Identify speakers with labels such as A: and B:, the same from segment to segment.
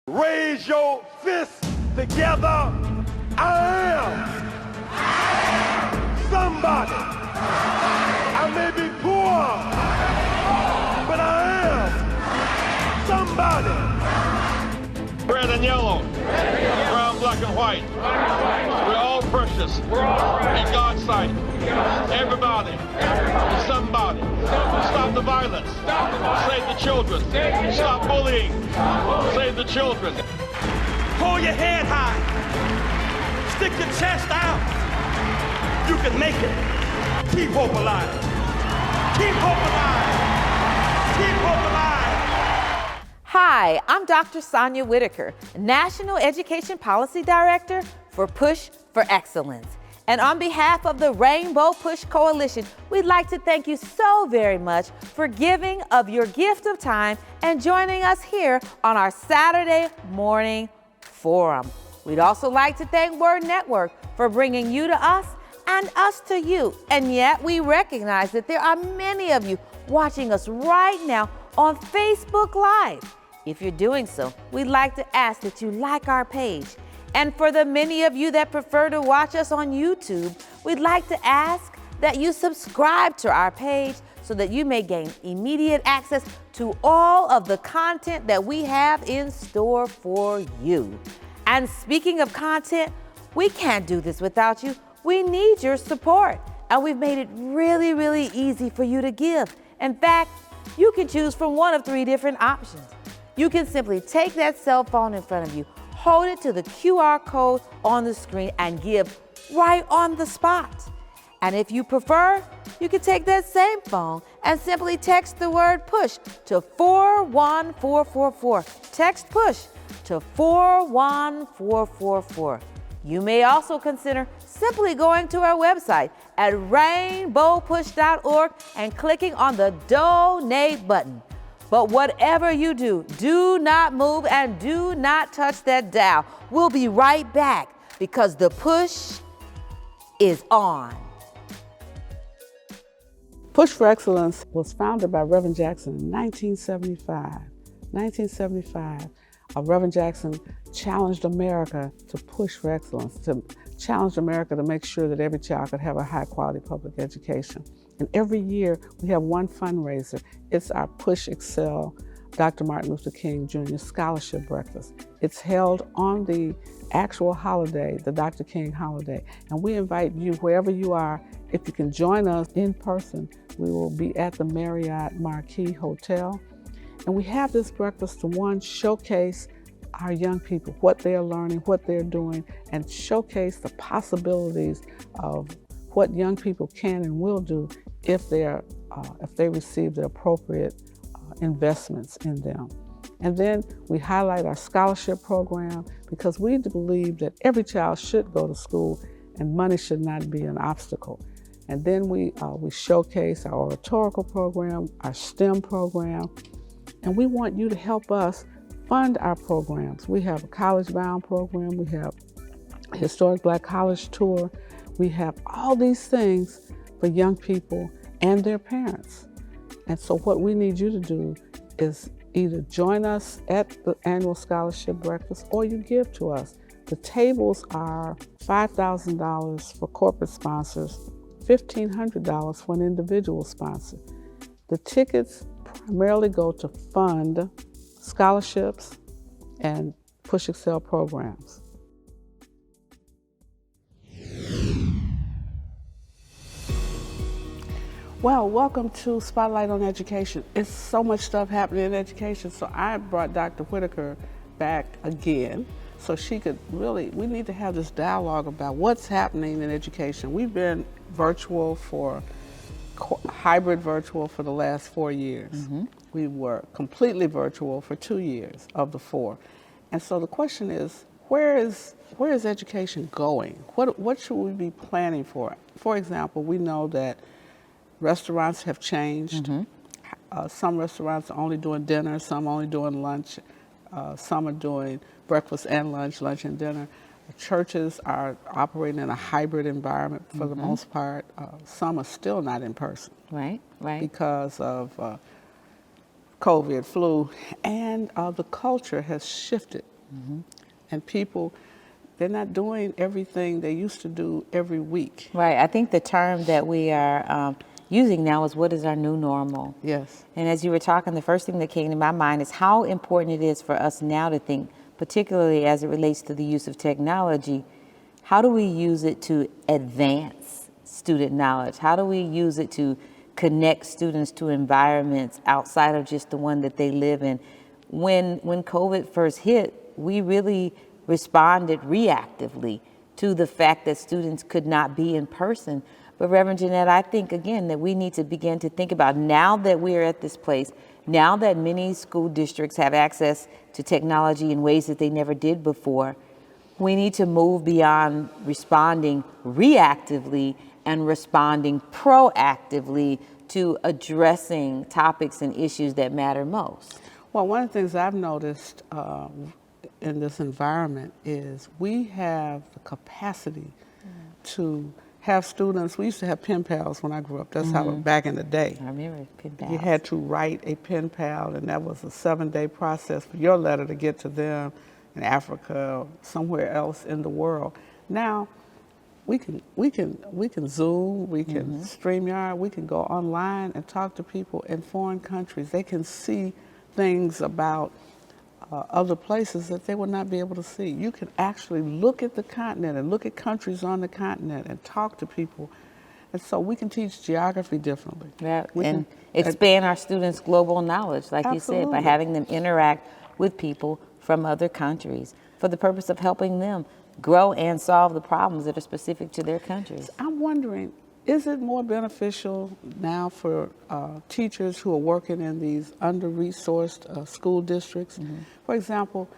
A: Raise your fists together. I am somebody. I may be poor, but I am somebody.
B: Red and yellow, brown, black, and white. We're all precious in God's sight. Everybody is somebody. Stop the violence. Save the children. Stop bullying. Save the children.
C: Hold your head high. Stick your chest out. You can make it. Keep hope alive. Keep hope alive. Keep hope alive.
D: Hi, I'm Dr. Sonia Whitaker, National Education Policy Director for Push for Excellence. And on behalf of the Rainbow Push Coalition, we'd like to thank you so very much for giving of your gift of time and joining us here on our Saturday morning forum. We'd also like to thank Word Network for bringing you to us and us to you. And yet we recognize that there are many of you watching us right now on Facebook Live. If you're doing so, we'd like to ask that you like our page. And for the many of you that prefer to watch us on YouTube, we'd like to ask that you subscribe to our page so that you may gain immediate access to all of the content that we have in store for you. And speaking of content, we can't do this without you. We need your support. And we've made it really, really easy for you to give. In fact, you can choose from one of 3 different options. You can simply take that cell phone in front of you, hold it to the QR code on the screen, and give right on the spot. And if you prefer, you can take that same phone and simply text the word push to 41444. Text push to 41444. You may also consider simply going to our website at rainbowpush.org and clicking on the donate button. But whatever you do, do not move and do not touch that dial. We'll be right back because the push is on.
E: Push for Excellence was founded by Reverend Jackson in 1975. Reverend Jackson challenged America to push for excellence, to challenge America to make sure that every child could have a high-quality public education. And every year we have one fundraiser. It's our Push Excel Dr. Martin Luther King Jr. Scholarship Breakfast. It's held on the actual holiday, the Dr. King holiday. And we invite you, wherever you are, if you can join us in person, we will be at the Marriott Marquis Hotel. And we have this breakfast to, one, showcase our young people, what they're learning, what they're doing, and showcase the possibilities of what young people can and will do if they receive the appropriate investments in them. And then we highlight our scholarship program because we believe that every child should go to school and money should not be an obstacle. And then we showcase our oratorical program, our STEM program, and we want you to help us fund our programs. We have a college-bound program, we have a historic Black college tour, we have all these things for young people and their parents. And so what we need you to do is either join us at the annual scholarship breakfast or you give to us. The tables are $5,000 for corporate sponsors, $1,500 for an individual sponsor. The tickets primarily go to fund scholarships and Push Excel programs. Well, welcome to Spotlight on Education. It's so much stuff happening in education, so I brought Dr. Whitaker back again so she could we need to have this dialogue about what's happening in education. We've been hybrid virtual for the last 4 years. Mm-hmm. We were completely virtual for 2 years of the 4. And so the question is, where is education going? What should we be planning for? For example, we know that restaurants have changed. Mm-hmm. Some restaurants are only doing dinner, some only doing lunch, some are doing breakfast and lunch and dinner. Churches are operating in a hybrid environment for the most part. Some are still not in person.
D: Right.
E: Because of COVID, flu, and the culture has shifted And people, they're not doing everything they used to do every week.
D: Right. I think the term that we are using now is, what is our new normal?
E: Yes.
D: And as you were talking, the first thing that came to my mind is how important it is for us now to think, particularly as it relates to the use of technology, how do we use it to advance student knowledge? How do we use it to connect students to environments outside of just the one that they live in? When COVID first hit, we really responded reactively to the fact that students could not be in person. But Reverend Jeanette, I think, again, that we need to begin to think about, now that we're at this place, now that many school districts have access to technology in ways that they never did before, we need to move beyond responding reactively and responding proactively to addressing topics and issues that matter most.
E: Well, one of the things I've noticed in this environment is we have the capacity to have students. We used to have pen pals when I grew up. That's how, back in the day.
D: I remember pen pals.
E: You had to write a pen pal, and that was a 7-day process for your letter to get to them in Africa or somewhere else in the world. Now, we can Zoom, we can StreamYard, we can go online and talk to people in foreign countries. They can see things about other places that they would not be able to see. You can actually look at the continent and look at countries on the continent and talk to people. And so we can teach geography differently.
D: Yeah, and expand our students' global knowledge, like you said, by having them interact with people from other countries for the purpose of helping them grow and solve the problems that are specific to their countries.
E: I'm wondering, is it more beneficial now for teachers who are working in these under-resourced school districts? For example,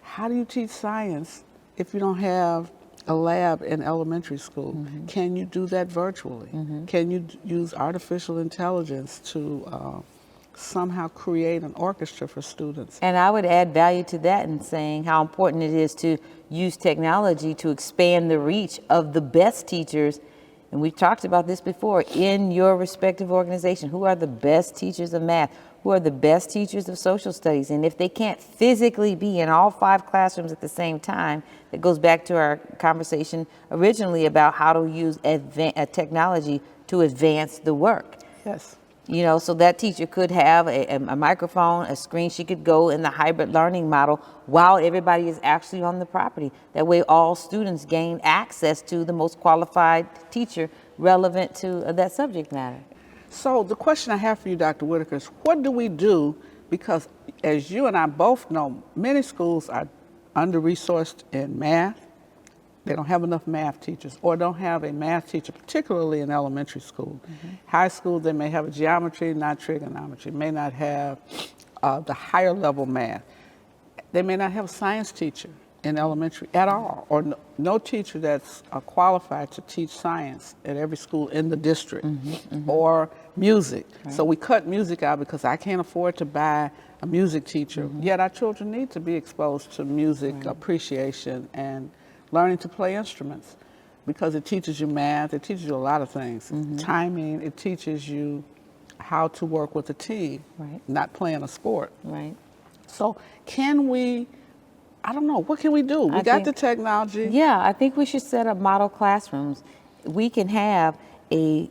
E: how do you teach science if you don't have a lab in elementary school? Can you do that virtually? Can you use artificial intelligence to somehow create an orchestra for students?
D: And I would add value to that in saying how important it is to use technology to expand the reach of the best teachers. And we've talked about this before, in your respective organization. Who are the best teachers of math? Who are the best teachers of social studies? And if they can't physically be in all 5 classrooms at the same time, that goes back to our conversation originally about how to use technology to advance the work.
E: Yes.
D: You know, so that teacher could have a microphone, a screen. She could go in the hybrid learning model while everybody is actually on the property. That way all students gain access to the most qualified teacher relevant to that subject matter.
E: So the question I have for you, Dr. Whitaker, is what do we do? Because as you and I both know, many schools are under-resourced in math. They don't have enough math teachers, or don't have a math teacher, particularly in elementary school. High school, they may have a geometry, not trigonometry, may not have the higher level math. They may not have a science teacher in elementary at all, or no teacher that's qualified to teach science at every school in the district, or music. So we cut music out because I can't afford to buy a music teacher, yet our children need to be exposed to music appreciation and learning to play instruments, because it teaches you math, it teaches you a lot of things. Timing, it teaches you how to work with a team, not playing a sport. So can we, I don't know, what can we do? We got the technology.
D: Yeah, I think we should set up model classrooms. We can have a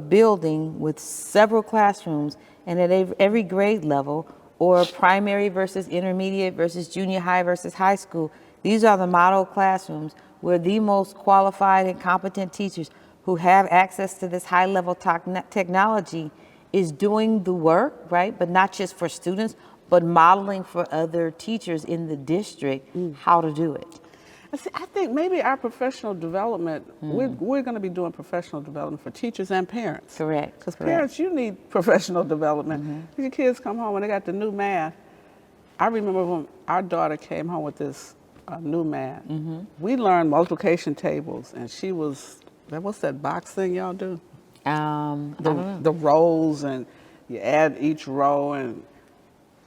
D: building with several classrooms, and at every grade level, or primary versus intermediate versus junior high versus high school. These are the model classrooms where the most qualified and competent teachers who have access to this high-level technology is doing the work, right? But not just for students, but modeling for other teachers in the district how to do it.
E: See, I think maybe our professional development, we're going to be doing professional development for teachers and parents.
D: Correct.
E: Because parents, you need professional development. Your kids come home and they got the new math. I remember when our daughter came home with this new math. We learned multiplication tables, and she was, what's that box thing y'all do? The rows, and you add each row, and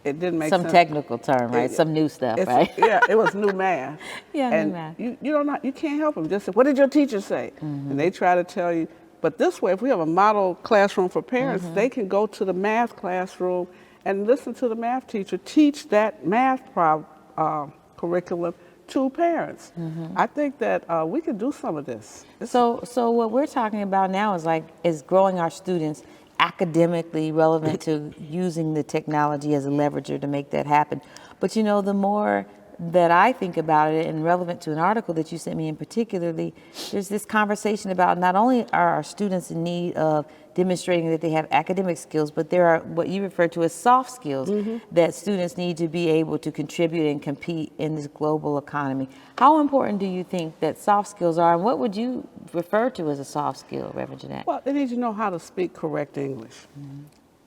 E: it didn't make sense.
D: Some technical term, right? Some new stuff, right?
E: Yeah, it was new math.
D: New math.
E: You can't help them. Just say, what did your teacher say? And they try to tell you. But this way, if we have a model classroom for parents, they can go to the math classroom and listen to the math teacher teach that math curriculum to parents. I think that we can do some of this.
D: So what we're talking about now is growing our students academically relevant to using the technology as a leverager to make that happen. But you know, the more that I think about it, and relevant to an article that you sent me in particularly, there's this conversation about not only are our students in need of demonstrating that they have academic skills, but there are what you refer to as soft skills that students need to be able to contribute and compete in this global economy. How important do you think that soft skills are, and what would you refer to as a soft skill, Reverend Jeanette?
E: Well, they need to know how to speak correct English.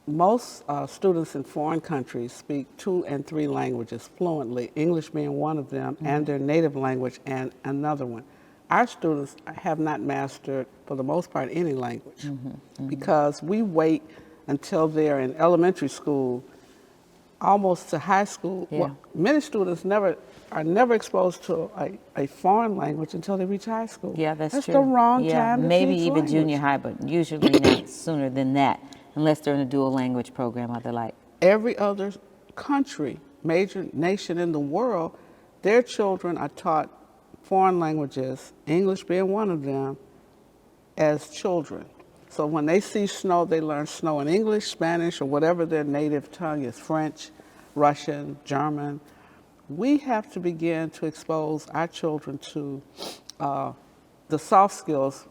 E: Most students in foreign countries speak 2 and 3 languages fluently, English being one of them, and their native language and another one. Our students have not mastered, for the most part, any language because we wait until they're in elementary school, almost to high school.
D: Yeah.
E: Well, many students are never exposed to a foreign language until they reach high school.
D: Yeah, that's true.
E: the wrong
D: yeah,
E: time to
D: maybe
E: teach
D: even
E: language.
D: junior high, but usually not sooner than that, unless they're in a dual language program or the like.
E: Every other country, major nation in the world, their children are taught foreign languages, English being one of them, as children. So when they see snow, they learn snow in English, Spanish, or whatever their native tongue is, French, Russian, German. We have to begin to expose our children to the soft skills,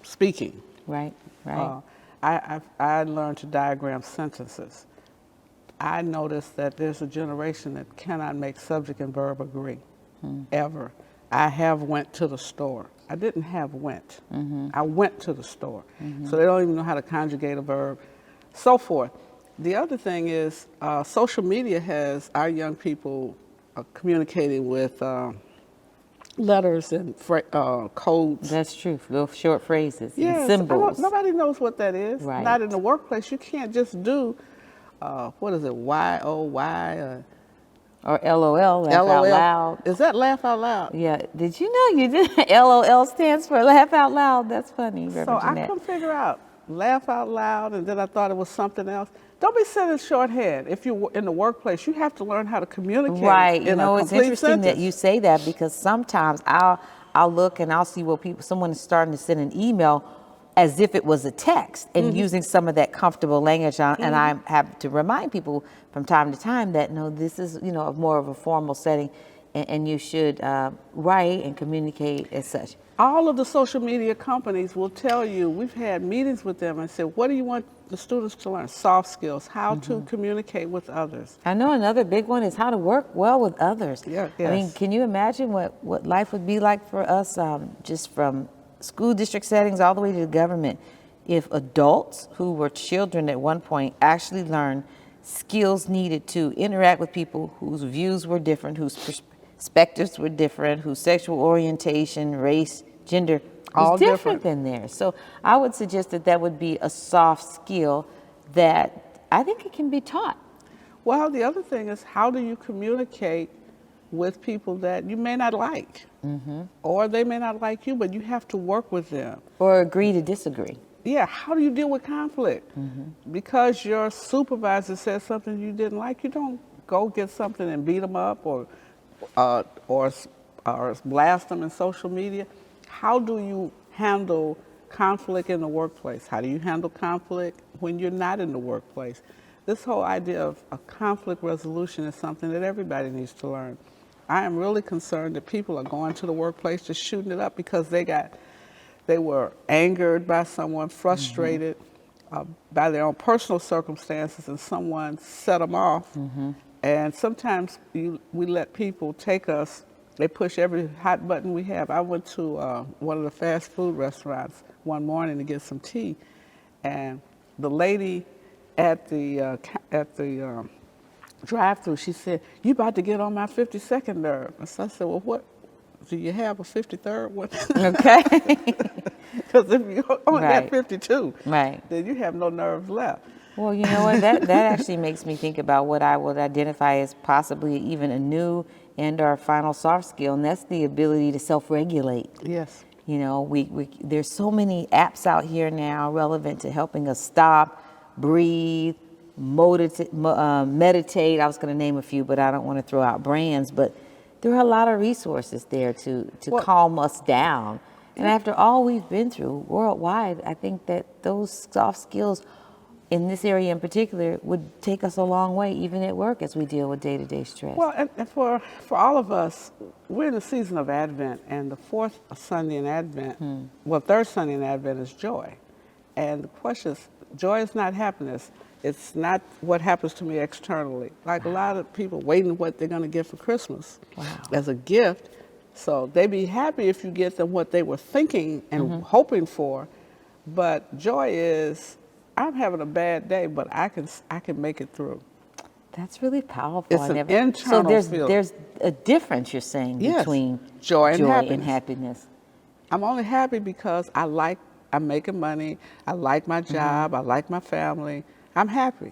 E: speaking.
D: Right, right.
E: I learned to diagram sentences. I noticed that there's a generation that cannot make subject and verb agree, ever. I have went to the store. I didn't have went. I went to the store. So they don't even know how to conjugate a verb, so forth. The other thing is social media has our young people communicating with letters and codes.
D: That's true, little short phrases
E: Yes,
D: and symbols.
E: Nobody knows what that is.
D: Right.
E: Not in the workplace. You can't just do, what is it, Y-O-Y?
D: Or LOL, laugh out loud.
E: Is that laugh out loud?
D: Yeah, did you know you did? LOL stands for laugh out loud. That's funny,
E: So
D: Reverend
E: I
D: Jeanette.
E: couldn't figure out laugh out loud, and then I thought it was something else. Don't be sitting shorthand. If you're in the workplace, you have to learn how to communicate.
D: Right, you
E: in
D: know,
E: a
D: it's
E: complete
D: interesting
E: sentence.
D: that you say that, because sometimes I'll look and I'll see where someone is starting to send an email as if it was a text and using some of that comfortable language on, and I have to remind people from time to time that no, this is, you know, more of a formal setting, and you should write and communicate as such.
E: All of the social media companies will tell you, we've had meetings with them and said, what do you want the students to learn? Soft skills, how to communicate with others.
D: I know another big one is how to work well with others.
E: Yeah,
D: I mean,
E: yes.
D: can you imagine what life would be like for us, just from school district settings all the way to the government, if adults who were children at one point actually learned skills needed to interact with people whose views were different, whose perspectives were different, whose sexual orientation, race, gender was
E: All
D: different
E: different.
D: than theirs. So I would suggest that would be a soft skill that I think it can be taught.
E: Well, the other thing is, how do you communicate with people that you may not like? Or they may not like you, but you have to work with them.
D: Or agree to disagree.
E: Yeah, how do you deal with conflict? Because your supervisor says something you didn't like, you don't go get something and beat them up or blast them in social media. How do you handle conflict in the workplace? How do you handle conflict when you're not in the workplace? This whole idea of a conflict resolution is something that everybody needs to learn. I am really concerned that people are going to the workplace just shooting it up because they were angered by someone, frustrated by their own personal circumstances, and someone set them off. And sometimes we let people take us. They push every hot button we have. I went to one of the fast food restaurants one morning to get some tea, and the lady at the drive-through, she said, "You about to get on my 52nd nerve." And so I said, "Well, what? Do you have a 53rd one?"
D: Okay.
E: Because if you only
D: Right.
E: got 52,
D: Right.
E: then you have no nerves left.
D: Well, you know what? That actually makes me think about what I would identify as possibly even a new and our final soft skill, and that's the ability to self-regulate.
E: Yes.
D: You know, there's so many apps out here now relevant to helping us stop, breathe, meditate. I was going to name a few, but I don't want to throw out brands. But there are a lot of resources there to calm us down. And after all we've been through worldwide, I think that those soft skills in this area in particular would take us a long way, even at work, as we deal with day-to-day stress.
E: Well, and for all of us, we're in the season of Advent, and the fourth Sunday in Advent, third Sunday in Advent is joy. And the question is, joy is not happiness. It's not what happens to me externally. Like a lot of people waiting what they're going to get for Christmas as a gift. So they be happy if you get them what they were thinking and hoping for. But joy is, I'm having a bad day, but I can make it through.
D: That's really powerful.
E: It's an internal
D: So there's a difference, you're saying, between
E: joy and
D: happiness.
E: I'm only happy because I'm making money, I like my job, I like my family, I'm happy.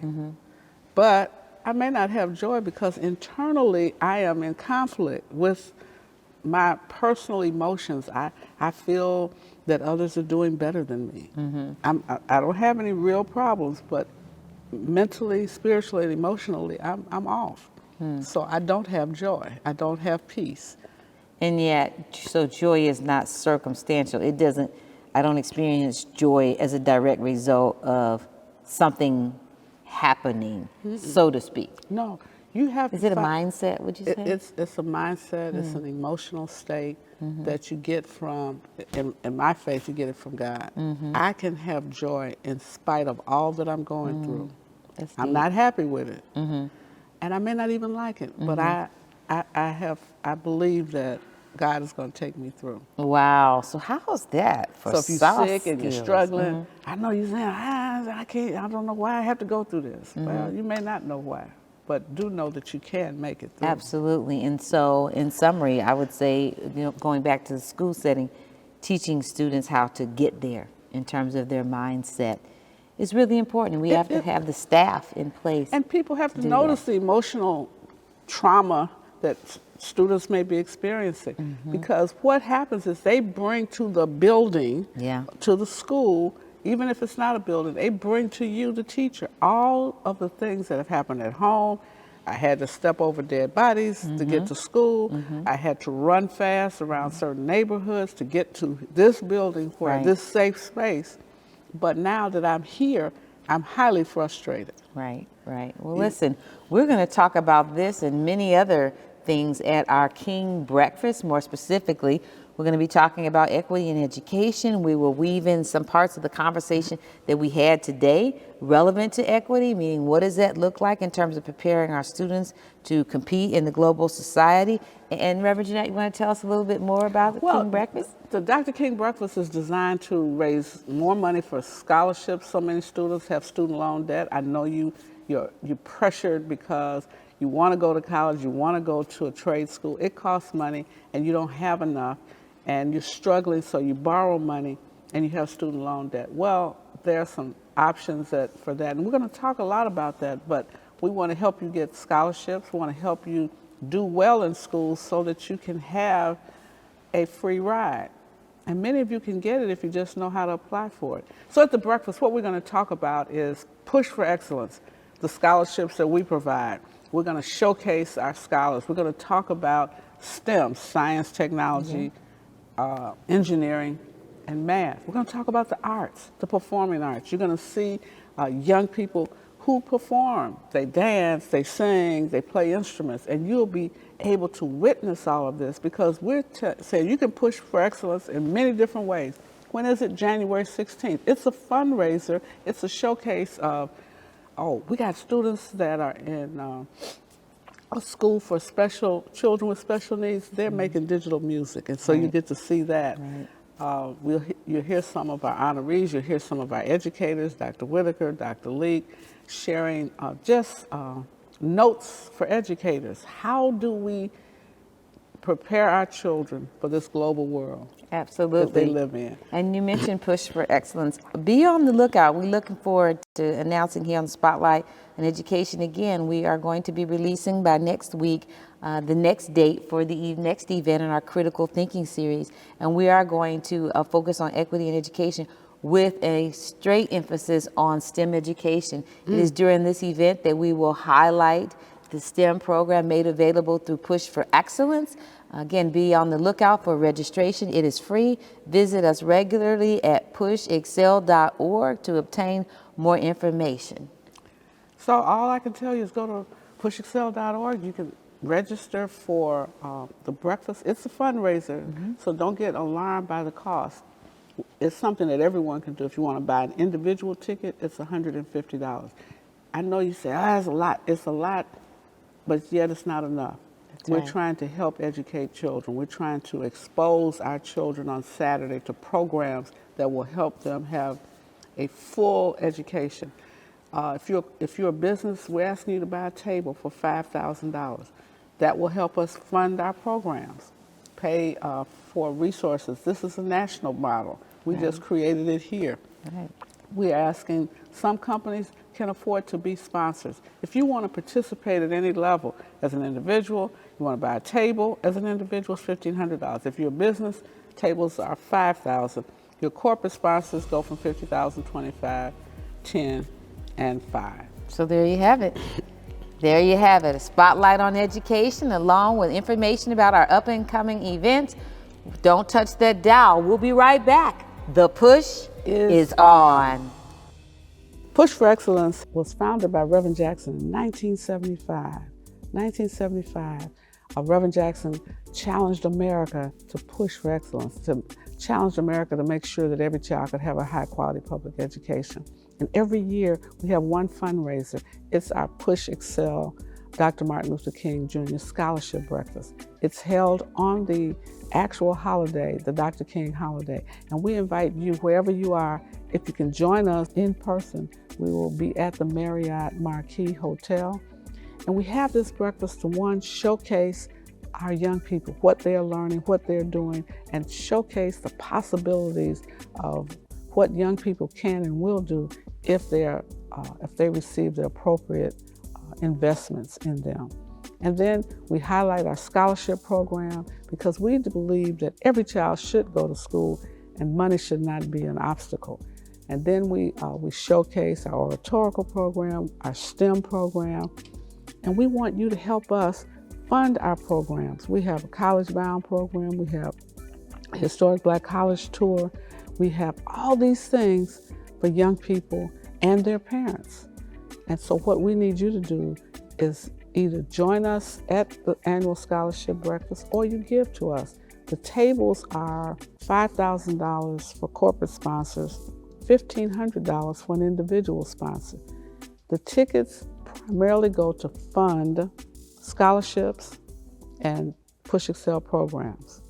E: But I may not have joy because internally I am in conflict with my personal emotions. I feel that others are doing better than me. I don't have any real problems, but mentally, spiritually, and emotionally, I'm off. So I don't have joy. I don't have peace.
D: And yet, so joy is not circumstantial. I don't experience joy as a direct result of something happening, so to speak.
E: No, you have.
D: Is it a mindset, would you say?
E: It's a mindset, it's an emotional state that you get from, in my faith, you get it from God. I can have joy in spite of all that I'm going through. I'm not happy with it. And I may not even like it, but I believe that God is going to take me through.
D: Wow. So how's that for
E: So if you're
D: soft
E: sick and you're
D: skills?
E: struggling, I know you're saying, I can't, I don't know why I have to go through this. Well, you may not know why, but do know that you can make it through.
D: Absolutely. And so in summary, I would say, going back to the school setting, teaching students how to get there in terms of their mindset is really important. And we have to have the staff in place.
E: And people have to notice the emotional trauma that students may be experiencing, because what happens is they bring to the building, to the school, even if it's not a building, they bring to you, the teacher, all of the things that have happened at home. I had to step over dead bodies to get to school. I had to run fast around certain neighborhoods to get to this building where this safe space. But now that I'm here, I'm highly frustrated.
D: Right. Well, listen, we're going to talk about this and many other things at our King Breakfast. More specifically, we're going to be talking about equity in education. We will weave in some parts of the conversation that we had today relevant to equity, meaning what does that look like in terms of preparing our students to compete in the global society. And Reverend Jeanette, you want to tell us a little bit more about the King Breakfast?
E: The Dr. King Breakfast is designed to raise more money for scholarships. So many students have student loan debt. I know you're pressured because you want to go to college, you want to go to a trade school. It costs money and you don't have enough and you're struggling, so you borrow money and you have student loan debt. Well, there are some options for that, and we're going to talk a lot about that, but we want to help you get scholarships. We want to help you do well in school so that you can have a free ride. And many of you can get it if you just know how to apply for it. So at the breakfast, what we're going to talk about is Push for Excellence, the scholarships that we provide. We're going to showcase our scholars. We're going to talk about STEM, science, technology, engineering, and math. We're going to talk about the arts, the performing arts. You're going to see young people who perform. They dance, they sing, they play instruments, and you'll be able to witness all of this because we're saying you can push for excellence in many different ways. When is it? January 16th. It's a fundraiser. It's a showcase of, we got students that are in a school for children with special needs. They're making digital music, and so you get to see that. You'll hear some of our honorees, you'll hear some of our educators, Dr. Whitaker, Dr. Leek, sharing notes for educators. How do we prepare our children for this global world that they live in?
D: And you mentioned Push for Excellence. Be on the lookout. We're looking forward to announcing here on Spotlight on Education again. We are going to be releasing by next week the next date for the next event in our Critical Thinking series. And we are going to focus on equity in education with a straight emphasis on STEM education. It is during this event that we will highlight the STEM program made available through Push for Excellence. Again, be on the lookout for registration. It is free. Visit us regularly at pushexcel.org to obtain more information.
E: So all I can tell you is go to pushexcel.org. You can register for the breakfast. It's a fundraiser, so don't get alarmed by the cost. It's something that everyone can do. If you want to buy an individual ticket, it's $150. I know you say, that's a lot. It's a lot, but yet it's not enough. We're trying to help educate children. We're trying to expose our children on Saturday to programs that will help them have a full education. If you're a business, we're asking you to buy a table for $5,000. That will help us fund our programs, pay for resources. This is a national model. We just created it here. We're asking, some companies can afford to be sponsors. If you want to participate at any level, as an individual, you want to buy a table, as an individual, it's $1,500. If you're a business, tables are $5,000. Your corporate sponsors go from $50,000, $25,000, $10,000, and $5,000.
D: So there you have it. There you have it, a spotlight on education along with information about our up and coming events. Don't touch that dial. We'll be right back. The push is on.
E: Push for Excellence was founded by Reverend Jackson in 1975. Reverend Jackson challenged America to push for excellence, to challenge America to make sure that every child could have a high quality public education. And every year we have one fundraiser. It's our Push Excel Dr. Martin Luther King Jr. Scholarship Breakfast. It's held on the actual holiday, the Dr. King holiday. And we invite you, wherever you are, if you can join us in person, we will be at the Marriott Marquis Hotel. And we have this breakfast to, one, showcase our young people, what they're learning, what they're doing, and showcase the possibilities of what young people can and will do if they receive the appropriate investments in them. And then we highlight our scholarship program, because we believe that every child should go to school and money should not be an obstacle. And then we showcase our oratorical program, our STEM program, and we want you to help us fund our programs. We have a college-bound program, we have a historic Black college tour, we have all these things for young people and their parents. And so what we need you to do is either join us at the annual scholarship breakfast or you give to us. The tables are $5,000 for corporate sponsors, $1,500 for an individual sponsor. The tickets primarily go to fund scholarships and Push Excel programs.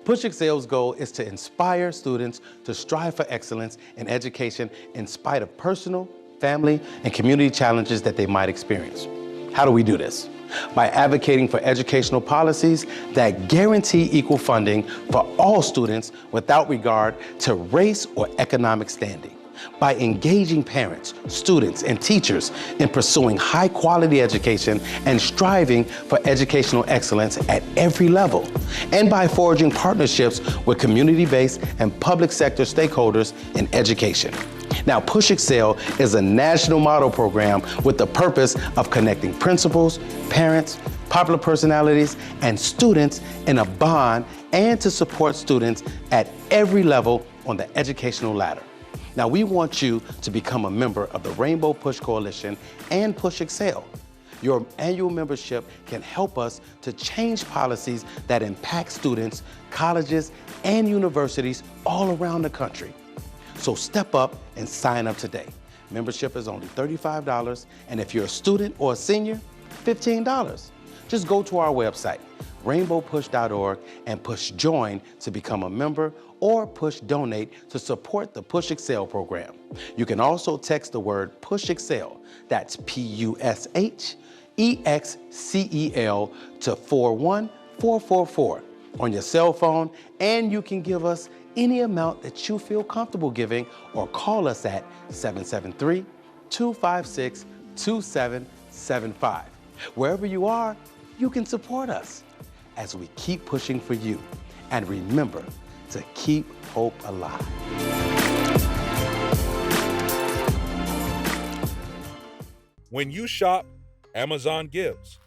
F: Push Excel's goal is to inspire students to strive for excellence in education in spite of personal, family, and community challenges that they might experience. How do we do this? By advocating for educational policies that guarantee equal funding for all students without regard to race or economic standing. By engaging parents, students, and teachers in pursuing high-quality education and striving for educational excellence at every level. And by forging partnerships with community-based and public sector stakeholders in education. Now, Push Excel is a national model program with the purpose of connecting principals, parents, popular personalities, and students in a bond, and to support students at every level on the educational ladder. Now, we want you to become a member of the Rainbow Push Coalition and Push Excel. Your annual membership can help us to change policies that impact students, colleges, and universities all around the country. So step up and sign up today. Membership is only $35, and if you're a student or a senior, $15. Just go to our website, rainbowpush.org, and push join to become a member, or push donate to support the Push Excel program. You can also text the word Push Excel, that's PUSHEXCEL, to 41444 on your cell phone, and you can give us any amount that you feel comfortable giving, or call us at 773-256-2775. Wherever you are, you can support us as we keep pushing for you. And remember to keep hope alive.
G: When you shop, Amazon gives.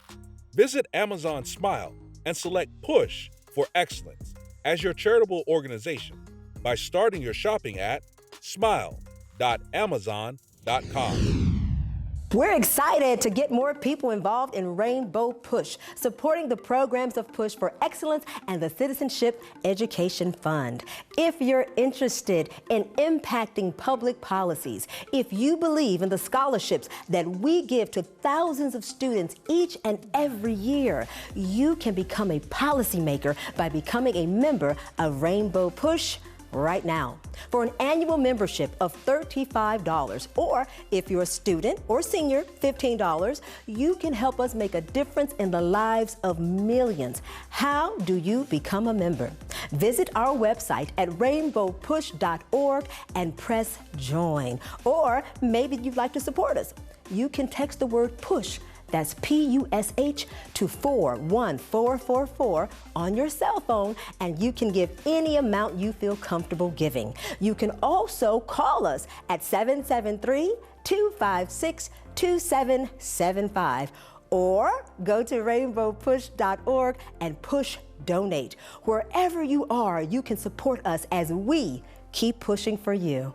G: Visit Amazon Smile and select Push for Excellence as your charitable organization by starting your shopping at smile.amazon.com.
H: We're excited to get more people involved in Rainbow Push, supporting the programs of Push for Excellence and the Citizenship Education Fund. If you're interested in impacting public policies, if you believe in the scholarships that we give to thousands of students each and every year, you can become a policymaker by becoming a member of Rainbow Push right now. For an annual membership of $35, or if you're a student or senior, $15, you can help us make a difference in the lives of millions. How do you become a member? Visit our website at rainbowpush.org and press join. Or maybe you'd like to support us. You can text the word PUSH, that's PUSH, to 41444 on your cell phone, and you can give any amount you feel comfortable giving. You can also call us at 773-256-2775, or go to rainbowpush.org and push donate. Wherever you are, you can support us as we keep pushing for you.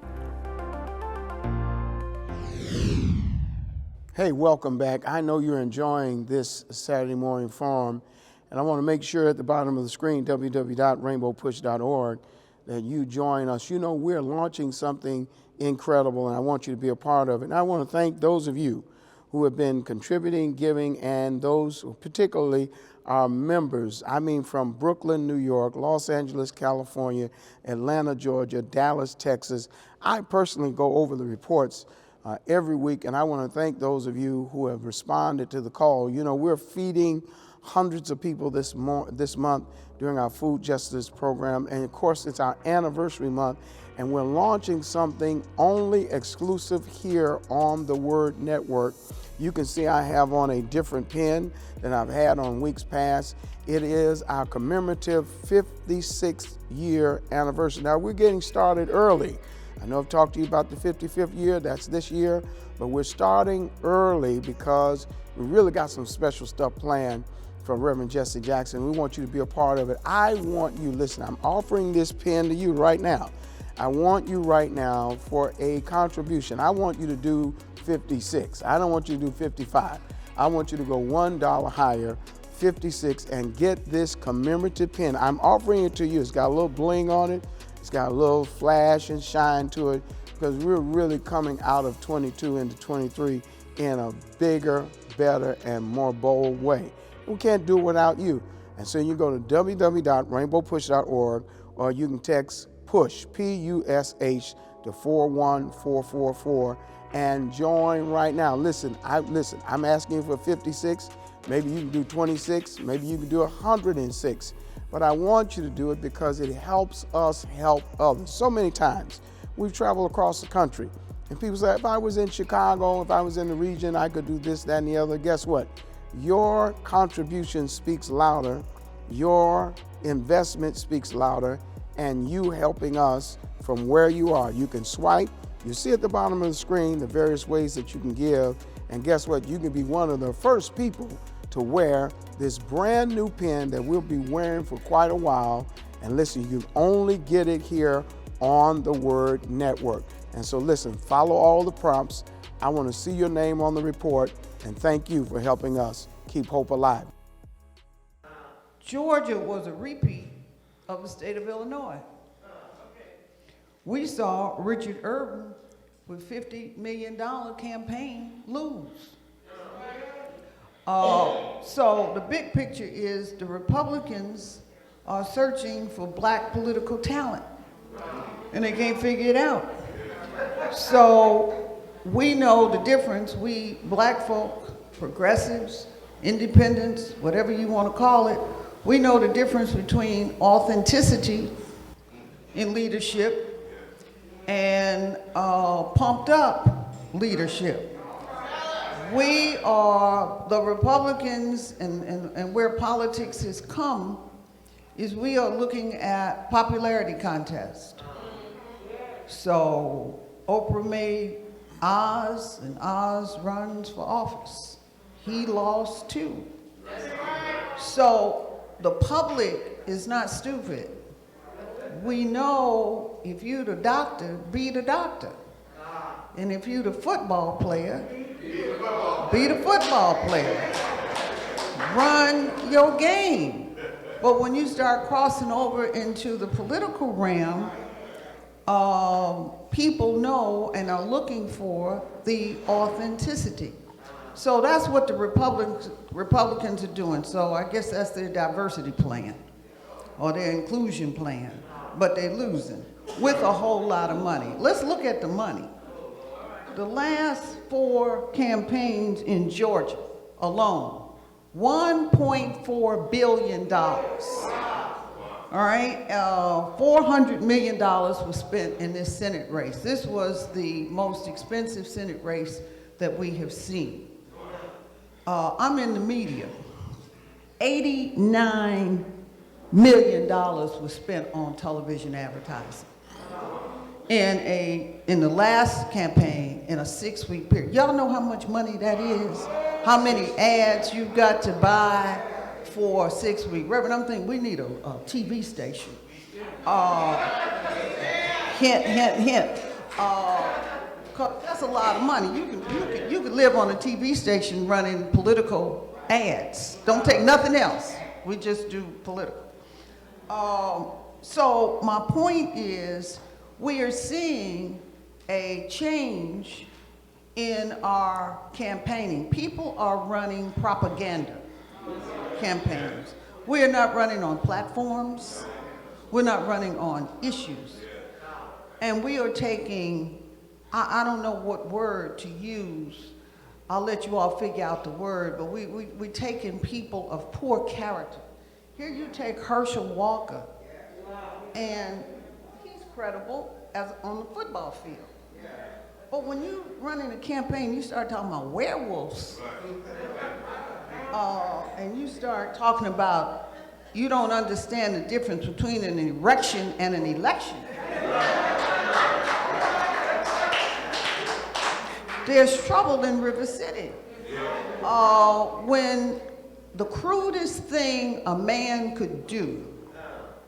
I: Hey, welcome back. I know you're enjoying this Saturday morning forum, and I want to make sure at the bottom of the screen, www.rainbowpush.org, that you join us. You know, we're launching something incredible, and I want you to be a part of it. And I want to thank those of you who have been contributing, giving, and those who particularly our members. I mean, from Brooklyn, New York, Los Angeles, California, Atlanta, Georgia, Dallas, Texas. I personally go over the reports every week, and I want to thank those of you who have responded to the call. You know, we're feeding hundreds of people this month during our food justice program, and of course it's our anniversary month, and we're launching something only exclusive here on the Word Network. You can see I have on a different pin than I've had on weeks past. It is our commemorative 56th year anniversary. Now, we're getting started early. I know I've talked to you about the 55th year, that's this year, but we're starting early because we really got some special stuff planned for Reverend Jesse Jackson. We want you to be a part of it. I want you, listen, I'm offering this pen to you right now. I want you right now for a contribution. I want you to do 56. I don't want you to do 55. I want you to go $1 higher, 56, and get this commemorative pen. I'm offering it to you. It's got a little bling on it. It's got a little flash and shine to it, because we're really coming out of 22 into 23 in a bigger, better, and more bold way. We can't do it without you. And so you go to www.rainbowpush.org, or you can text PUSH, P-U-S-H, to 41444 and join right now. Listen, I'm asking for 56. Maybe you can do 26. Maybe you can do 106. But I want you to do it because it helps us help others. So many times we've traveled across the country and people say, if I was in Chicago, if I was in the region, I could do this, that, and the other. Guess what? Your contribution speaks louder, your investment speaks louder, and you helping us from where you are. You can swipe. You see at the bottom of the screen the various ways that you can give. And guess what? You can be one of the first people to wear this brand new pen that we'll be wearing for quite a while. And listen, you only get it here on the Word Network. And so listen, follow all the prompts. I want to see your name on the report, and thank you for helping us keep hope alive.
J: Georgia was a repeat of the state of Illinois. We saw Richard Urban with $50 million campaign lose. So the big picture is the Republicans are searching for black political talent, and they can't figure it out. So we know the difference. We black folk, progressives, independents, whatever you want to call it, we know the difference between authenticity in leadership and pumped up leadership. We are, the Republicans, and where politics has come, is we are looking at popularity contest. So Oprah made Oz, and Oz runs for office. He lost too. So the public is not stupid. We know if you're the doctor, be the doctor. And if you're the football player, be the football player. Run your game. But when you start crossing over into the political realm, people know and are looking for the authenticity. So that's what the Republicans are doing. So I guess that's their diversity plan or their inclusion plan. But they're losing with a whole lot of money. Let's look at the money. The last 4 campaigns in Georgia alone, $1.4 billion. All right, $400 million was spent in this Senate race. This was the most expensive Senate race that we have seen. I'm in the media. $89 million was spent on television advertising. In the last campaign, in a 6-week period. Y'all know how much money that is? How many ads you've got to buy for 6 weeks? Reverend, I'm thinking we need a TV station. Hint, hint, hint. 'Cause that's a lot of money. You could live on a TV station running political ads. Don't take nothing else. We just do political. So my point is, we are seeing a change in our campaigning. People are running propaganda campaigns. We are not running on platforms. We're not running on issues. And we are taking, I don't know what word to use. I'll let you all figure out the word, but we're taking people of poor character. Here you take Herschel Walker, and he's credible as on the football field. But when you run in a campaign, you start talking about werewolves. And you start talking about, you don't understand the difference between an erection and an election. There's trouble in River City. When the crudest thing a man could do,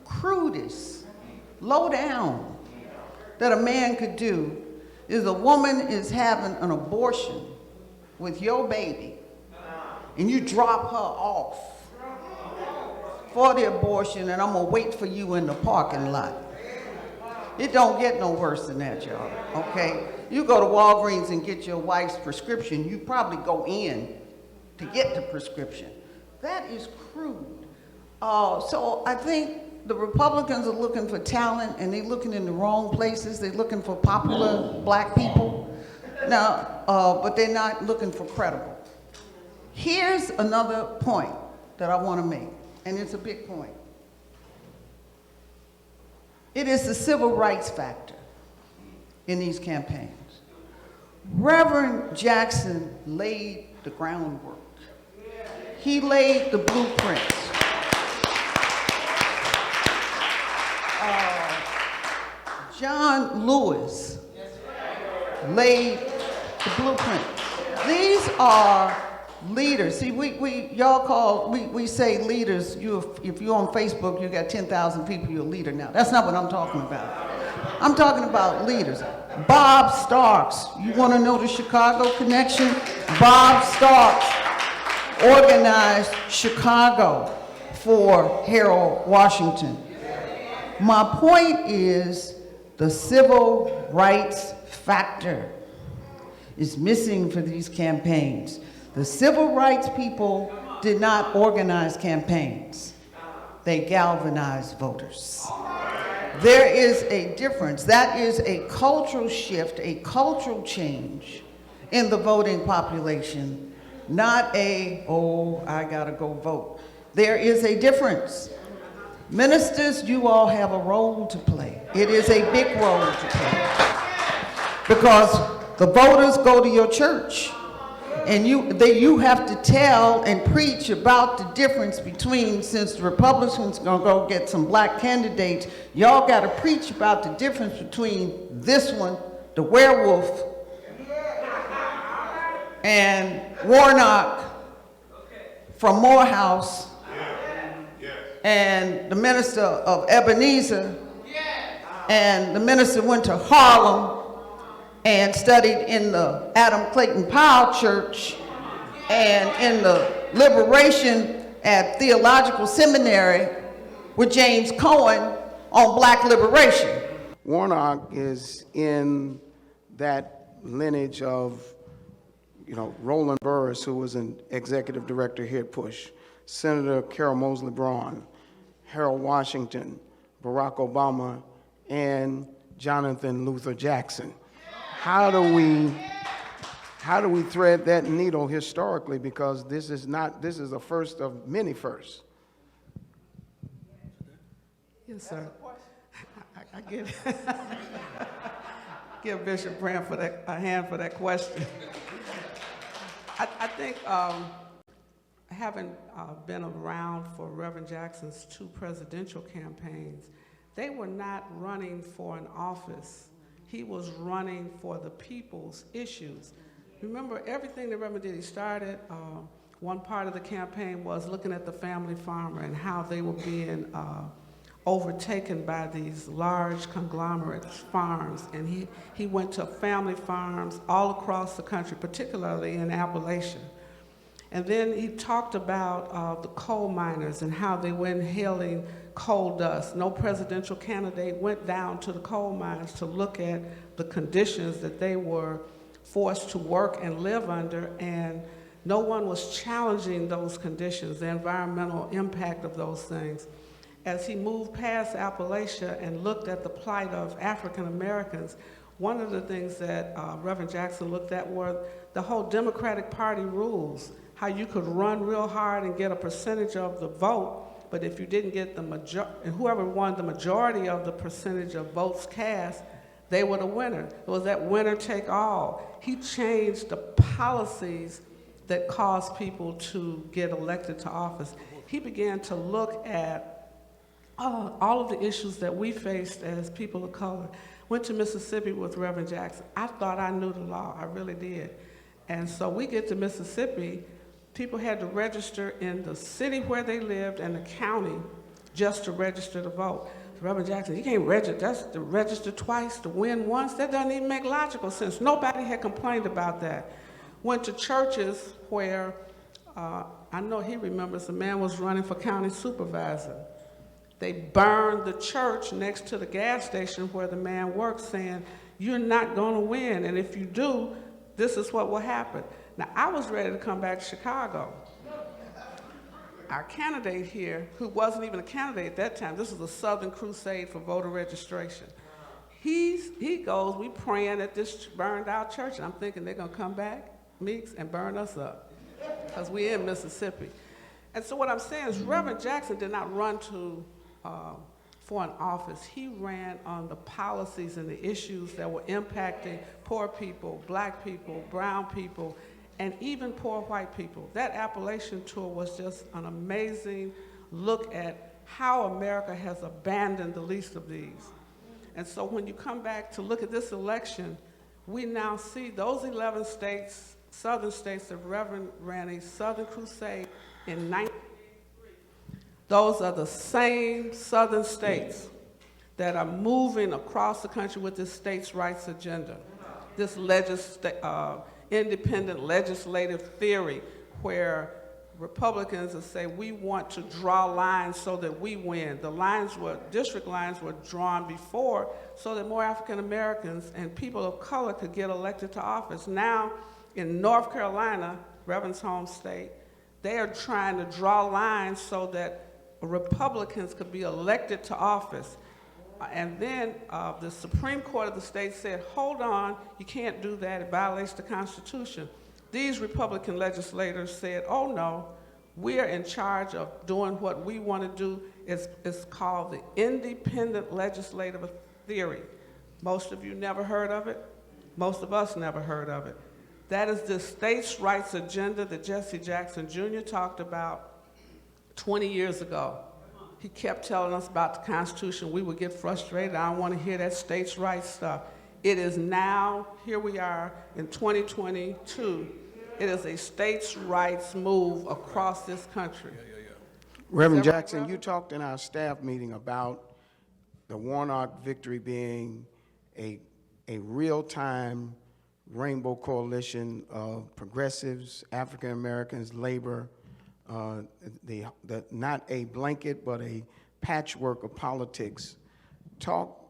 J: crudest, low down, that a man could do, is a woman is having an abortion with your baby, and you drop her off for the abortion, and I'm gonna wait for you in the parking lot. It don't get no worse than that, y'all, okay? You go to Walgreens and get your wife's prescription, you probably go in to get the prescription. That is crude. So I think the Republicans are looking for talent, and they're looking in the wrong places. They're looking for popular black people. Now, but they're not looking for credible. Here's another point that I want to make, and it's a big point. It is the civil rights factor in these campaigns. Reverend Jackson laid the groundwork. He laid the blueprints. John Lewis laid the blueprint. These are leaders. See, we say leaders. If you're on Facebook, you got 10,000 people, you're a leader now. That's not what I'm talking about. I'm talking about leaders. Bob Starks. You want to know the Chicago connection? Bob Starks organized Chicago for Harold Washington. My point is, the civil rights factor is missing for these campaigns. The civil rights people did not organize campaigns. They galvanized voters. There is a difference. That is a cultural shift, a cultural change in the voting population, not I gotta go vote. There is a difference. Ministers, you all have a role to play. It is a big role to play. Because the voters go to your church, and you have to tell and preach about the difference between, since the Republicans gonna go get some black candidates, y'all gotta preach about the difference between this one, the werewolf, and Warnock from Morehouse, and the minister of Ebenezer, and the minister went to Harlem and studied in the Adam Clayton Powell Church and in the Liberation at Theological Seminary with James Cohen on black liberation.
I: Warnock is in that lineage of, Roland Burris, who was an executive director here at PUSH, Senator Carol Moseley Braun, Harold Washington, Barack Obama, and Jonathan Luther Jackson. How do we thread that needle historically? Because this is the first of many firsts.
E: Yes, sir. I give Bishop Brand a hand for that question. I think having been around for Reverend Jackson's 2 presidential campaigns, they were not running for an office. He was running for the people's issues. Remember, everything that Reverend did, he started, one part of the campaign was looking at the family farmer and how they were being overtaken by these large conglomerate farms. And he went to family farms all across the country, particularly in Appalachia. And then he talked about the coal miners and how they were inhaling coal dust. No presidential candidate went down to the coal mines to look at the conditions that they were forced to work and live under, and no one was challenging those conditions, the environmental impact of those things. As he moved past Appalachia and looked at the plight of African Americans, one of the things that Reverend Jackson looked at were the whole Democratic Party rules, how you could run real hard and get a percentage of the vote, but if you didn't get the majority, and whoever won the majority of the percentage of votes cast, they were the winner. It was that winner take all. He changed the policies that caused people to get elected to office. He began to look at all of the issues that we faced as people of color. Went to Mississippi with Reverend Jackson. I thought I knew the law, I really did. And so we get to Mississippi, people had to register in the city where they lived and the county just to register to vote. Reverend Jackson, you can't register, that's to register twice, to win once, that doesn't even make logical sense. Nobody had complained about that. Went to churches where, I know he remembers, a man was running for county supervisor. They burned the church next to the gas station where the man worked, saying, you're not gonna win, and if you do, this is what will happen. Now, I was ready to come back to Chicago. Our candidate here, who wasn't even a candidate at that time, this was a Southern Crusade for voter registration. He goes, we praying at this burned out church, and I'm thinking they're gonna come back, Meeks, and burn us up, because we're in Mississippi. And so what I'm saying is Reverend Jackson did not run for an office. He ran on the policies and the issues that were impacting poor people, black people, brown people, and even poor white people. That Appalachian tour was just an amazing look at how America has abandoned the least of these. And so when you come back to look at this election, we now see those 11 states, southern states that Reverend ran a Southern Crusade in 1983. Those are the same southern states that are moving across the country with this states' rights agenda, this independent legislative theory where Republicans will say, we want to draw lines so that we win. The lines were, district lines were drawn before so that more African Americans and people of color could get elected to office. Now, in North Carolina, Reverend's home state, they are trying to draw lines so that Republicans could be elected to office. And then the Supreme Court of the state said, hold on, you can't do that, it violates the Constitution. These Republican legislators said, oh no, we're in charge of doing what we want to do. It's called the independent legislative theory. Most of you never heard of it. Most of us never heard of it. That is the states' rights agenda that Jesse Jackson Jr. talked about 20 years ago. He kept telling us about the Constitution. We would get frustrated. I don't want to hear that states' rights stuff. It is now, here we are in 2022, It is a states' rights move across this country.
I: Reverend Jackson, you talked in our staff meeting about the Warnock victory being a real-time rainbow coalition of progressives, African Americans, labor, not a blanket, but a patchwork of politics. Talk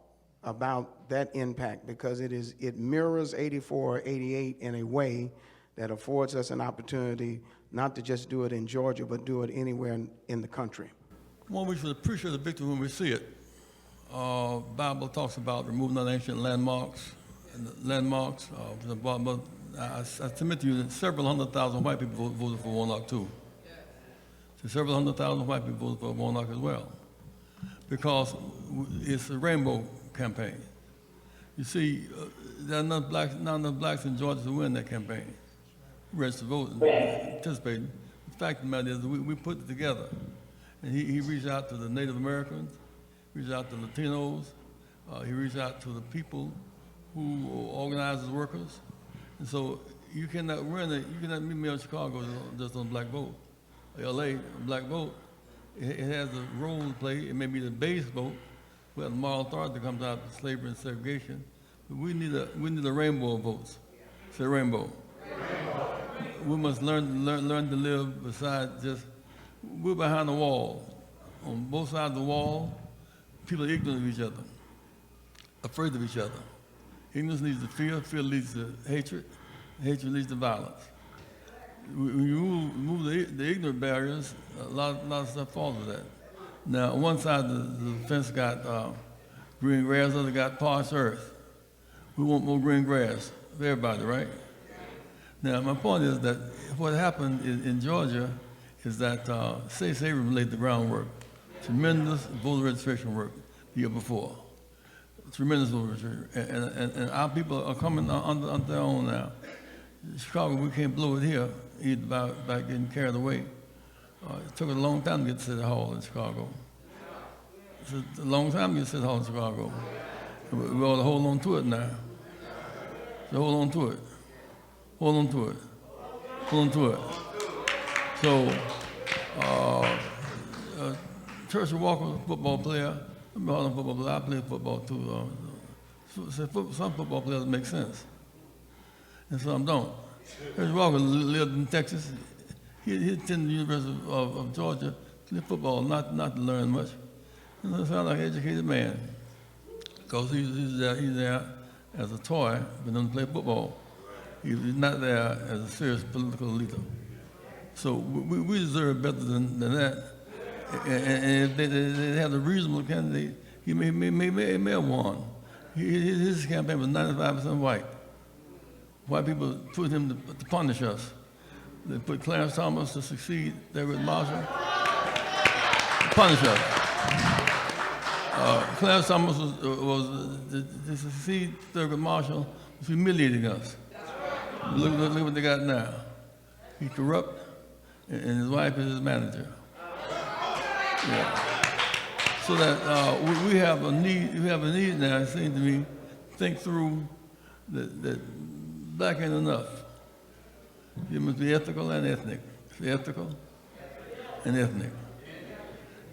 I: about that impact, because it mirrors 84, 88 in a way that affords us an opportunity not to just do it in Georgia, but do it anywhere in the country.
K: Well, we should appreciate the victory when we see it. Bible talks about removing the ancient landmarks. But I submit to you that several 100,000 white people voted for Warnock too. So several 100,000 white people voted for Warnock as well, because it's a rainbow campaign. You see, there are not enough blacks in Georgia to win that campaign. Registered to vote and participating. The fact of the matter is that we put it together. And he reached out to the Native Americans, reached out to Latinos, he reached out to the people who organize as workers. And so you cannot meet me in Chicago just on black vote. LA, black vote, it has a role to play. It may be the base vote, where the moral authority comes out of slavery and segregation. But we need a rainbow of votes. Say rainbow. We must learn to live beside just, we're behind the wall. On both sides of the wall, people are ignorant of each other, afraid of each other. Ignorance leads to fear, fear leads to hatred, hatred leads to violence. When you remove the ignorant barriers, a lot of stuff falls with that. Now, on one side the fence got green grass, the other got parched earth. We want more green grass for everybody, right? Now, my point is that what happened in Georgia is that state slavery laid the groundwork. Tremendous voter registration work the year before. Tremendous voter registration. And our people are coming on their own now. In Chicago, we can't blow it here, either by getting carried away. It took a long time to get to City Hall in Chicago. It's a long time to get to City Hall in Chicago. We ought to hold on to it now. So hold on to it. Hold on to it. Hold on to it. So, Churchill Walker was a football player. I'm a Harlem football player. I played football too. Some football players make sense, and some don't. Churchill Walker lived in Texas. He attended the University of Georgia, played football, not to learn much. He sounded like an educated man, because he's there as a toy, but doesn't play football. He's not there as a serious political leader. So we deserve better than that. And if they had a reasonable candidate, he may have won. His campaign was 95% white. White people put him to punish us. They put Clarence Thomas to succeed Thurgood Marshall, to punish us. Clarence Thomas was to succeed Thurgood Marshall, was humiliating us. Look what they got now. He's corrupt, and his wife is his manager. Yeah. So that we have a need. We have a need now. It seems to me, think through that black ain't enough. You must be ethical and ethnic. Ethical and ethnic.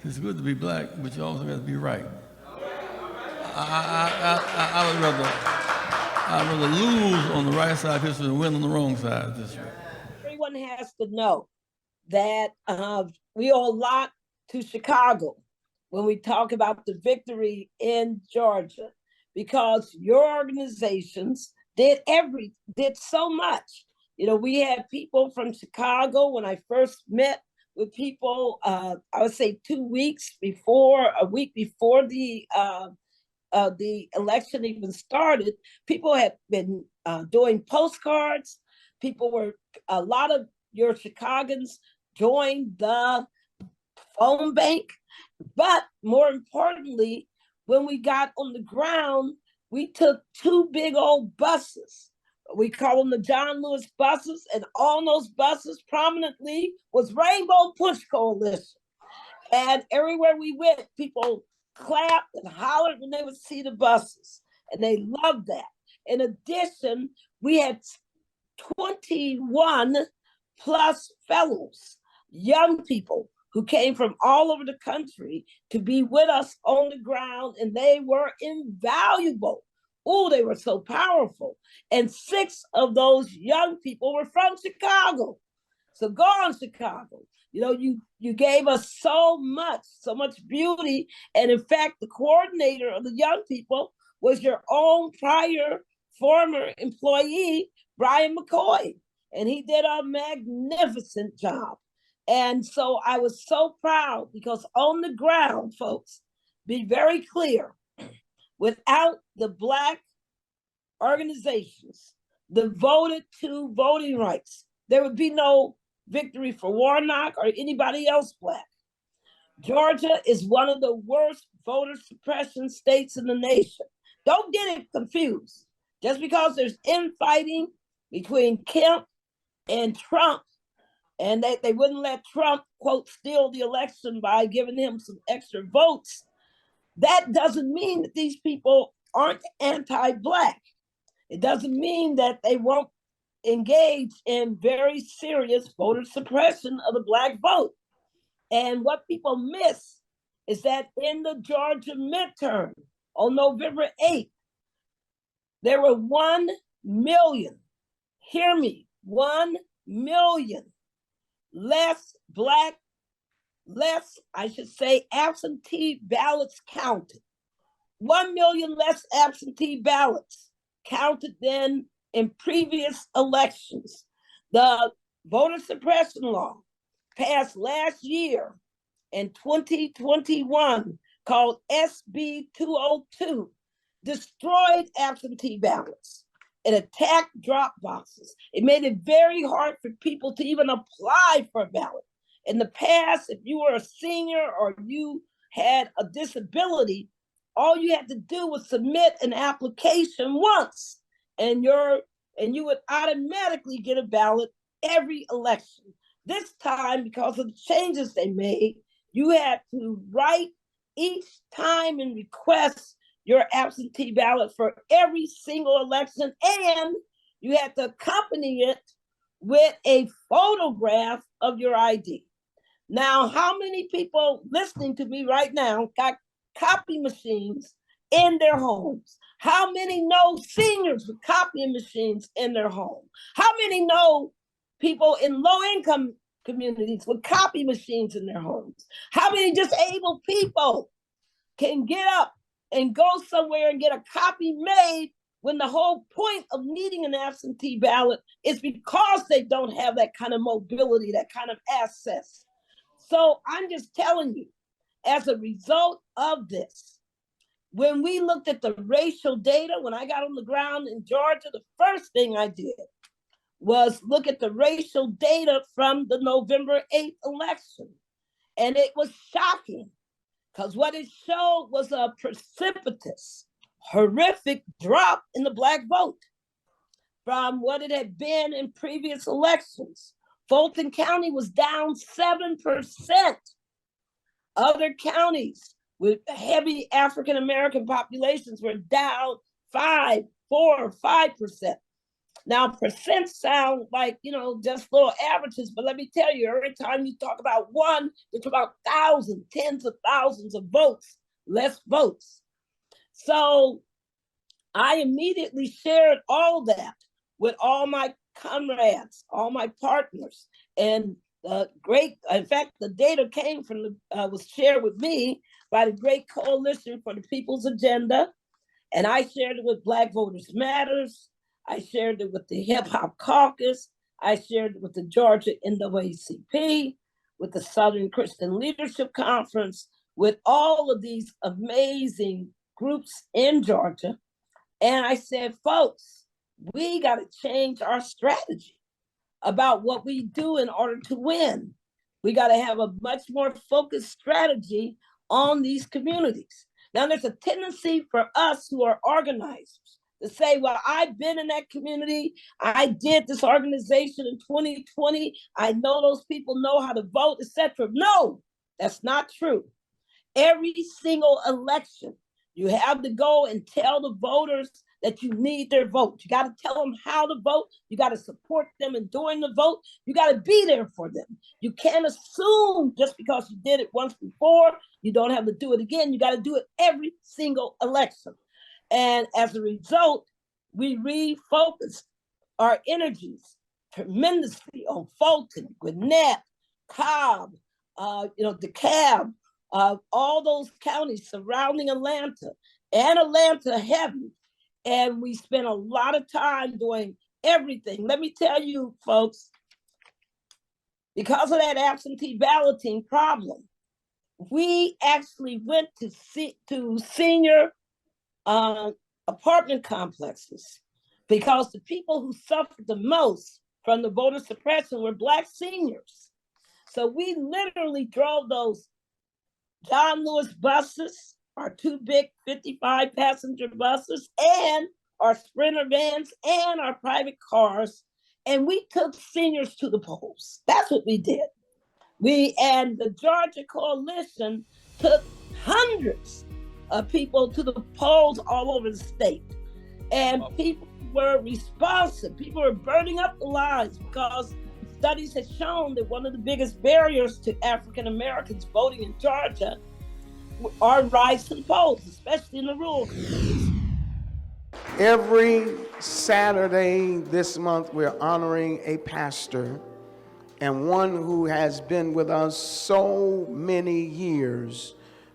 K: It's good to be black, but you also got to be right. I would rather lose on the right side of history than win on the wrong side of history.
L: Everyone has to know that we owe a lot to Chicago when we talk about the victory in Georgia, because your organizations did so much. You know, we had people from Chicago when I first met with people, I would say 2 weeks before, a week before the election even started. People had been doing postcards. A lot of your Chicagoans joined the phone bank. But more importantly, when we got on the ground, we took 2 big old buses. We call them the John Lewis buses, and on those buses prominently was Rainbow Push Coalition. And everywhere we went, people clapped and hollered when they would see the buses, and they loved that. In addition, we had 21 plus fellows, young people who came from all over the country to be with us on the ground, and they were invaluable. Oh, they were so powerful. And 6 of those young people were from Chicago. So go on, Chicago. You know, you gave us so much beauty. And in fact, the coordinator of the young people was your own prior former employee, Brian McCoy. And he did a magnificent job. And so I was so proud because on the ground, folks, be very clear, without the Black organizations devoted to voting rights, there would be no victory for Warnock or anybody else Black. Georgia is one of the worst voter suppression states in the nation. Don't get it confused. Just because there's infighting between Kemp and Trump, and they wouldn't let Trump, quote, steal the election by giving him some extra votes, that doesn't mean that these people aren't anti-Black. It doesn't mean that they won't engage in very serious voter suppression of the Black vote. And what people miss is that in the Georgia midterm on November 8th, there were 1 million, hear me, 1 million I should say, absentee ballots counted. 1 million less absentee ballots counted than in previous elections. The voter suppression law passed last year in 2021 called SB 202 destroyed absentee ballots. It attacked drop boxes. It made it very hard for people to even apply for a ballot. In the past, if you were a senior or you had a disability, all you had to do was submit an application once, and you would automatically get a ballot every election. This time, because of the changes they made, you had to write each time and request your absentee ballot for every single election, and you had to accompany it with a photograph of your ID. Now, how many people listening to me right now got copy machines in their homes? How many know seniors with copying machines in their home? How many know people in low-income communities with copy machines in their homes? How many disabled people can get up and go somewhere and get a copy made when the whole point of needing an absentee ballot is because they don't have that kind of mobility, that kind of access? So I'm just telling you, as a result of this, when we looked at the racial data, when I got on the ground in Georgia, the first thing I did was look at the racial data from the November 8th election. And it was shocking because what it showed was a precipitous, horrific drop in the Black vote from what it had been in previous elections. Fulton County was down 7%. Other counties with heavy African-American populations were down 5%. Now, percents sound like, just little averages, but let me tell you, every time you talk about one, it's about thousands, tens of thousands of votes, less votes. So I immediately shared all that with all my comrades, all my partners, and in fact, the data came from was shared with me by the great Coalition for the People's Agenda, and I shared it with Black Voters Matters. I shared it with the Hip Hop Caucus. I shared it with the Georgia NAACP, with the Southern Christian Leadership Conference, with all of these amazing groups in Georgia. And I said, folks, we got to change our strategy about what we do in order to win. We got to have a much more focused strategy on these communities. Now, there's a tendency for us who are organizers to say, well, I've been in that community. I did this organization in 2020. I know those people know how to vote, etc. No, that's not true. Every single election, you have to go and tell the voters that you need their vote. You got to tell them how to vote. You got to support them in doing the vote. You got to be there for them. You can't assume just because you did it once before, you don't have to do it again. You got to do it every single election. And as a result, we refocused our energies tremendously on Fulton, Gwinnett, Cobb, DeKalb, all those counties surrounding Atlanta, and Atlanta heavy. And we spent a lot of time doing everything. Let me tell you, folks, because of that absentee balloting problem, we actually went to senior apartment complexes, because the people who suffered the most from the voter suppression were Black seniors. So we literally drove those John Lewis buses, our two big 55 passenger buses, and our Sprinter vans and our private cars, and we took seniors to the polls. That's what we did. And the Georgia Coalition took hundreds of people to the polls all over the state. And people were responsive. People were burning up the lines, because studies have shown that one of the biggest barriers to African Americans voting in Georgia are rides to the polls, especially in the rural communities.
I: Every Saturday this month, we're honoring a pastor, and one who has been with us so many years,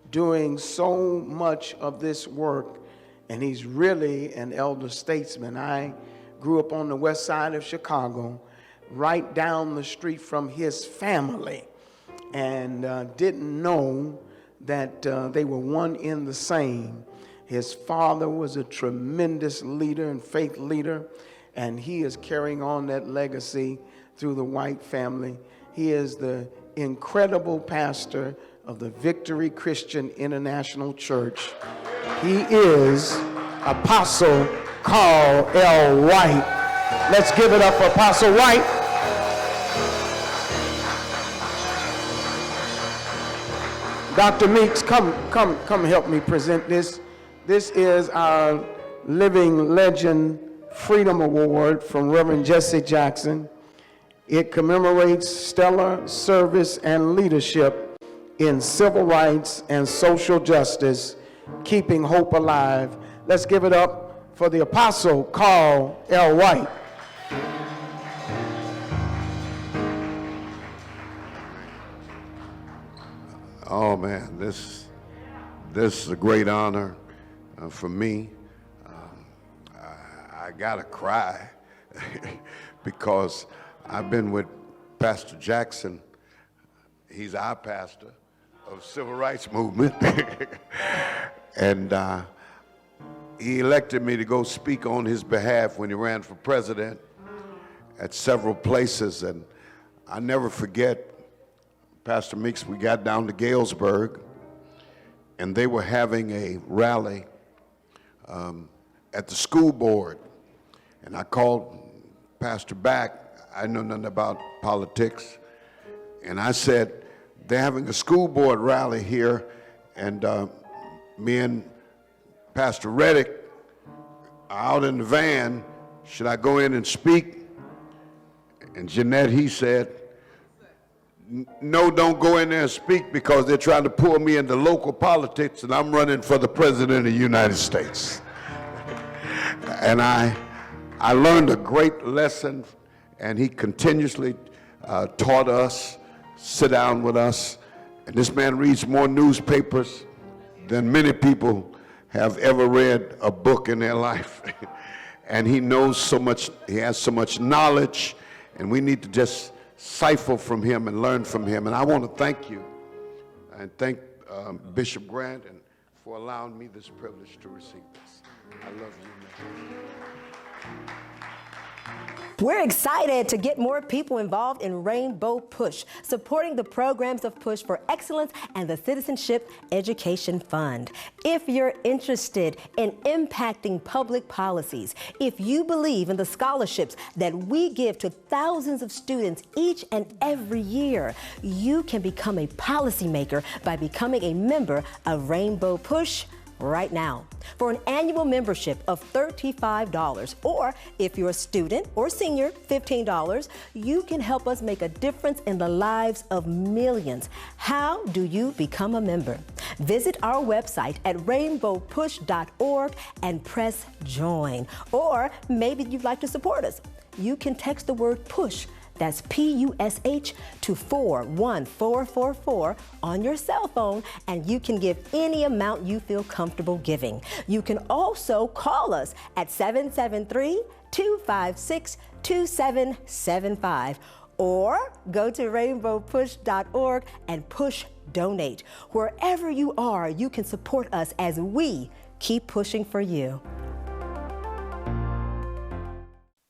I: doing so much of this work, and he's really an elder statesman. I grew up on the west side of Chicago, right down the street from his family, and didn't know that they were one in the same. His father was a tremendous leader and faith leader, and he is carrying on that legacy through the White family. He is the incredible pastor of the Victory Christian International Church. He is Apostle Carl L. White. Let's give it up for Apostle White. Dr. Meeks, come help me present this. This is our Living Legend Freedom Award from Reverend Jesse Jackson. It commemorates stellar service and leadership in civil rights and social justice, keeping hope alive. Let's give it up for the Apostle Carl L. White.
M: Oh man, this is a great honor for me. I gotta cry because I've been with Pastor Jackson. He's our pastor of civil rights movement. And he elected me to go speak on his behalf when he ran for president at several places. And I never forget, Pastor Meeks, we got down to Galesburg, and they were having a rally at the school board. And I called Pastor back. I know nothing about politics. And I said, they're having a school board rally here, and me and Pastor Reddick are out in the van. Should I go in and speak? And Jeanette, he said, no, don't go in there and speak, because they're trying to pull me into local politics, and I'm running for the President of the United States. And I learned a great lesson, and he continuously taught us, sit down with us. And this man reads more newspapers than many people have ever read a book in their life. And he knows so much, he has so much knowledge, and we need to just cipher from him and learn from him. And I want to thank you and thank Bishop Grant and for allowing me this privilege to receive this. I love you, man.
H: We're excited to get more people involved in Rainbow Push, supporting the programs of Push for Excellence and the Citizenship Education Fund. If you're interested in impacting public policies, if you believe in the scholarships that we give to thousands of students each and every year, you can become a policymaker by becoming a member of Rainbow Push right now. For an annual membership of $35, or if you're a student or senior, $15, you can help us make a difference in the lives of millions. How do you become a member? Visit our website at rainbowpush.org and press join. Or maybe you'd like to support us. You can text the word PUSH, that's PUSH, to 41444 on your cell phone, and you can give any amount you feel comfortable giving. You can also call us at 773-256-2775, or go to rainbowpush.org and push donate. Wherever you are, you can support us as we keep pushing for you.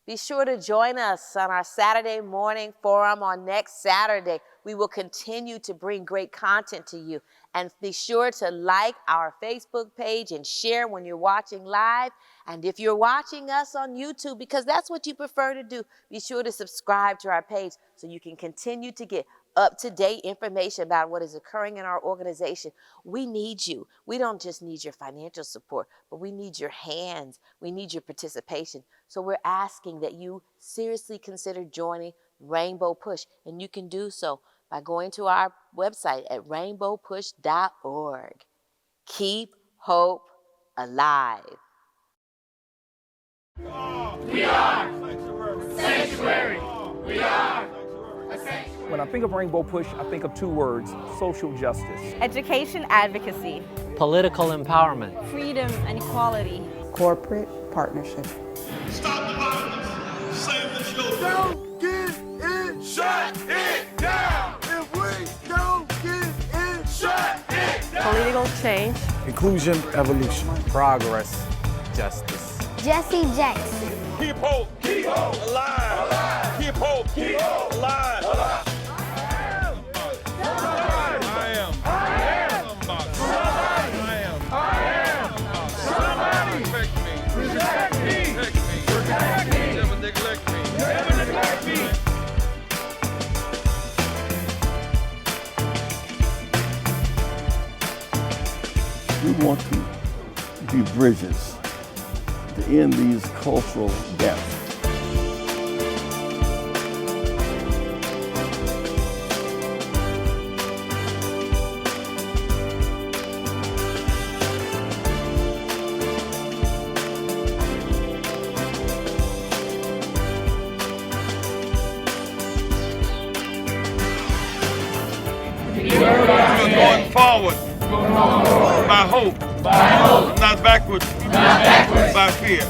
D: Be sure to join us on our Saturday morning forum on next Saturday. We will continue to bring great content to you. And be sure to like our Facebook page and share when you're watching live. And if you're watching us on YouTube, because that's what you prefer to do, be sure to subscribe to our page so you can continue to get up-to-date information about what is occurring in our organization. We need you. We don't just need your financial support, but we need your hands. We need your participation. So we're asking that you seriously consider joining Rainbow Push, and you can do so by going to our website at rainbowpush.org. Keep hope alive.
N: We are sanctuary. We are a sanctuary. When I think of Rainbow Push, I think of two words: social justice,
O: education advocacy,
P: political empowerment,
O: freedom and equality,
Q: corporate partnership.
B: Stop the violence. Save the children.
A: Don't get in, shut it down. If we don't get in, shut it down.
O: Political change,
N: inclusion, evolution,
P: progress, justice.
R: Jesse Jackson.
B: Keep hope alive. Keep hope alive.
S: We want to be bridges to end these cultural gaps.
B: Going forward. By hope. Not backwards. By fear.